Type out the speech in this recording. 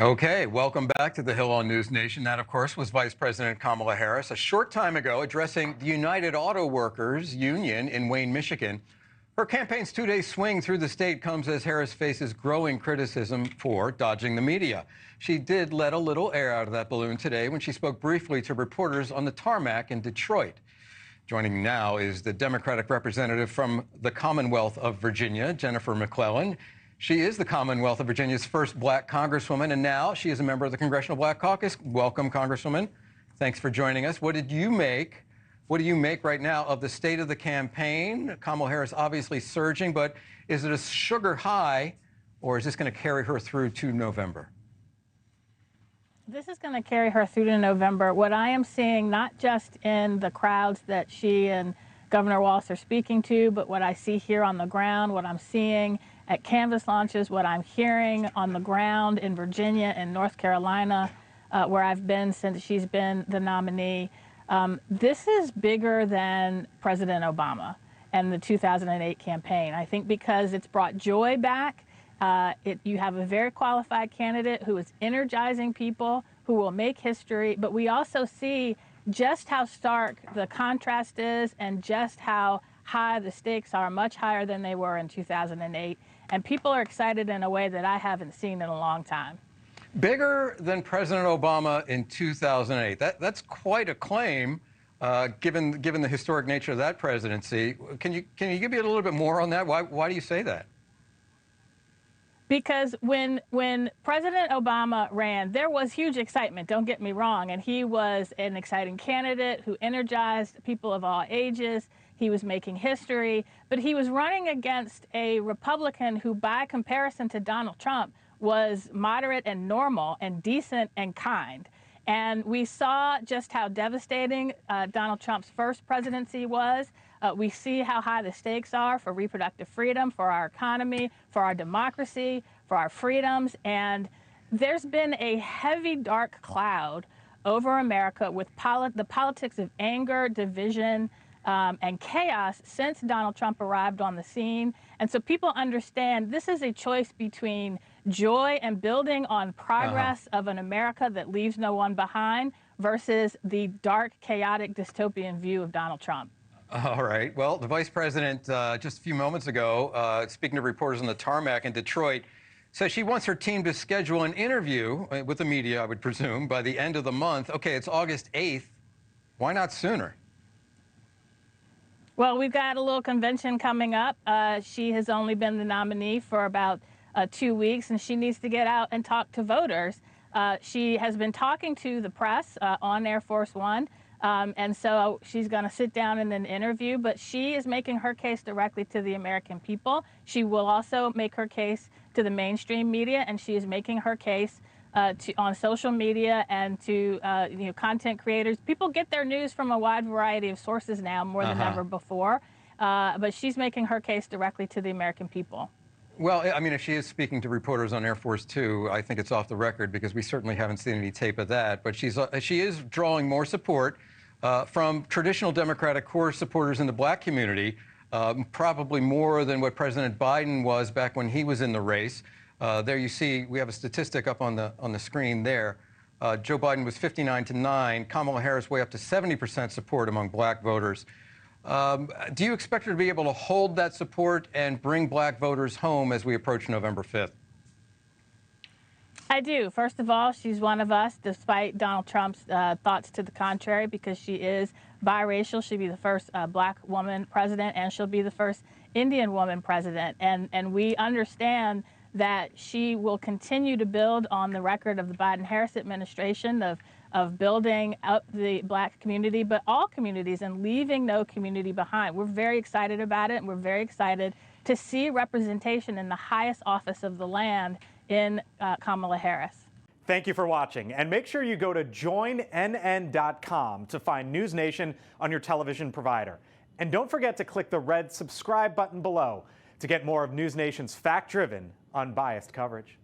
Okay, welcome back to the Hill on NewsNation. That, of course, was Vice President Kamala Harris a short time ago addressing the United Auto Workers Union in Wayne, Michigan. Her campaign's two-day swing through the state comes as Harris faces growing criticism for dodging the media. She did let a little air out of that balloon today when she spoke briefly to reporters on the tarmac in Detroit. Joining me now is the Democratic representative from the Commonwealth of Virginia, Jennifer McClellan. She is the Commonwealth of Virginia's first black congresswoman, and now she is a member of the Congressional Black Caucus. Welcome, Congresswoman. Thanks for joining us. What do you make right now of the state of the campaign? Kamala Harris obviously surging, but is it a sugar high, or is this going to carry her through to November? This is going to carry her through to November. What I am seeing, not just in the crowds that she and Governor Walz are speaking to, but what I see here on the ground, what I'm seeing at canvas launches, what I'm hearing on the ground in Virginia and North Carolina, where I've been since she's been the nominee. This is bigger than President Obama and the 2008 campaign. I think because it's brought joy back. You have a very qualified candidate who is energizing people, who will make history, but we also see just how stark the contrast is and just how high the stakes are, much higher than they were in 2008. And people are excited in a way that I haven't seen in a long time. Bigger than President Obama in 2008. That's quite a claim, given the historic nature of that presidency. Can you give me a little bit more on that? Why do you say that? Because when President Obama ran, there was huge excitement, don't get me wrong, and he was an exciting candidate who energized people of all ages. He was making history, but he was running against a Republican who, by comparison to Donald Trump, was moderate and normal and decent and kind. And we saw just how devastating Donald Trump's first presidency was. We see how high the stakes are for reproductive freedom, for our economy, for our democracy, for our freedoms. And there's been a heavy, dark cloud over America with the politics of anger, division, and chaos since Donald Trump arrived on the scene. And so people understand this is a choice between joy and building on progress of an America that leaves no one behind versus the dark, chaotic, dystopian view of Donald Trump. All right. Well, the vice president, just a few moments ago, speaking to reporters on the tarmac in Detroit, says she wants her team to schedule an interview with the media, I would presume, by the end of the month. Okay, it's August 8th. Why not sooner? Well, we've got a little convention coming up. She has only been the nominee for about 2 weeks, and she needs to get out and talk to voters. She has been talking to the press on Air Force One. And so she's going to sit down in an interview, but she is making her case directly to the American people. She will also make her case to the mainstream media, and she is making her case on social media and to content creators. People get their news from a wide variety of sources now, more than ever before. But she's making her case directly to the American people. Well, I mean, if she is speaking to reporters on Air Force Two, I think it's off the record because we certainly haven't seen any tape of that. But she is drawing more support from traditional Democratic core supporters in the black community, probably more than what President Biden was back when he was in the race. There you see, we have a statistic up on the screen there. Joe Biden was 59-9. Kamala Harris way up to 70% support among black voters. Do you expect her to be able to hold that support and bring black voters home as we approach November 5th? I do. First of all, she's one of us, despite Donald Trump's thoughts to the contrary, because she is biracial. She'll be the first black woman president, and she'll be the first Indian woman president. And we understand that she will continue to build on the record of the Biden-Harris administration of building up the black community, but all communities, and leaving no community behind. We're very excited about it, and we're very excited to see representation in the highest office of the land in Kamala Harris. Thank you for watching, and make sure you go to joinnn.com to find NewsNation on your television provider. And don't forget to click the red subscribe button below to get more of NewsNation's fact-driven, unbiased coverage.